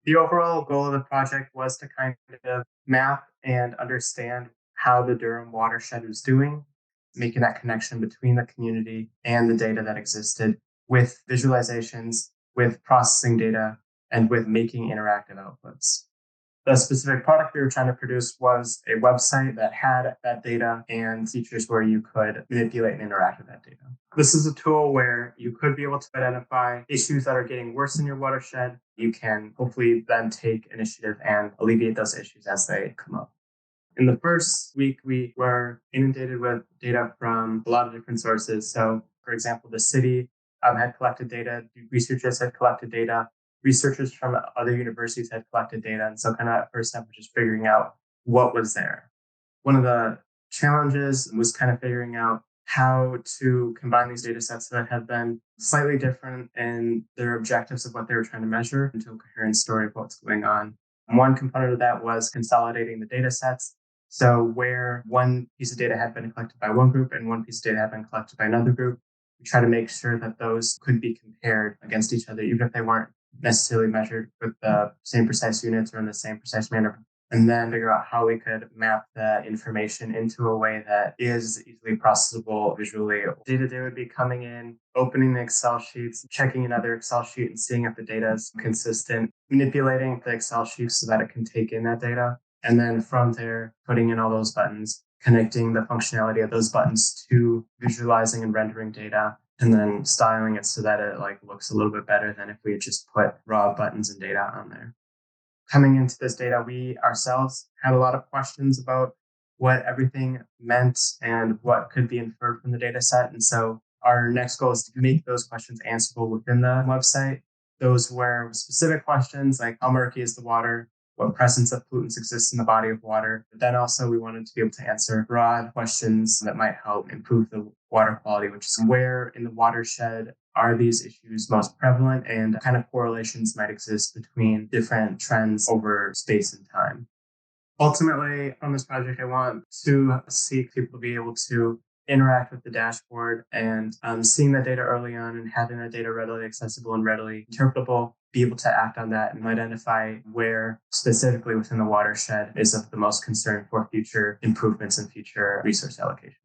The overall goal of the project was to kind of map and understand how the Durham watershed was doing, making that connection between the community and the data that existed with visualizations, with processing data, and with making interactive outputs. The specific product we were trying to produce was a website that had that data and features where you could manipulate and interact with that data. This is a tool where you could be able to identify issues that are getting worse in your watershed. You can hopefully then take initiative and alleviate those issues as they come up. In the first week, we were inundated with data from a lot of different sources. So, for example, the city had collected data, researchers had collected data, researchers from other universities had collected data. And so, kind of, first step was just figuring out what was there. One of the challenges was kind of figuring out how to combine these data sets that have been slightly different in their objectives of what they were trying to measure into a coherent story of what's going on. And one component of that was consolidating the data sets. So where one piece of data had been collected by one group and one piece of data had been collected by another group, we try to make sure that those could be compared against each other, even if they weren't necessarily measured with the same precise units or in the same precise manner, and then figure out how we could map that information into a way that is easily processable visually. Day-to-day would be coming in, opening the Excel sheets, checking another Excel sheet and seeing if the data is consistent, manipulating the Excel sheet so that it can take in that data. And then from there, putting in all those buttons, connecting the functionality of those buttons to visualizing and rendering data, and then styling it so that it looks a little bit better than if we had just put raw buttons and data on there. Coming into this data, we ourselves had a lot of questions about what everything meant and what could be inferred from the data set. And so our next goal is to make those questions answerable within the website. Those were specific questions like how murky is the water, what presence of pollutants exists in the body of water. But then also we wanted to be able to answer broad questions that might help improve the water quality, which is where in the watershed are these issues most prevalent and kind of correlations might exist between different trends over space and time. Ultimately, on this project, I want to seek people to be able to interact with the dashboard and seeing that data early on and having that data readily accessible and readily interpretable, be able to act on that and identify where specifically within the watershed is of the most concern for future improvements and future resource allocation.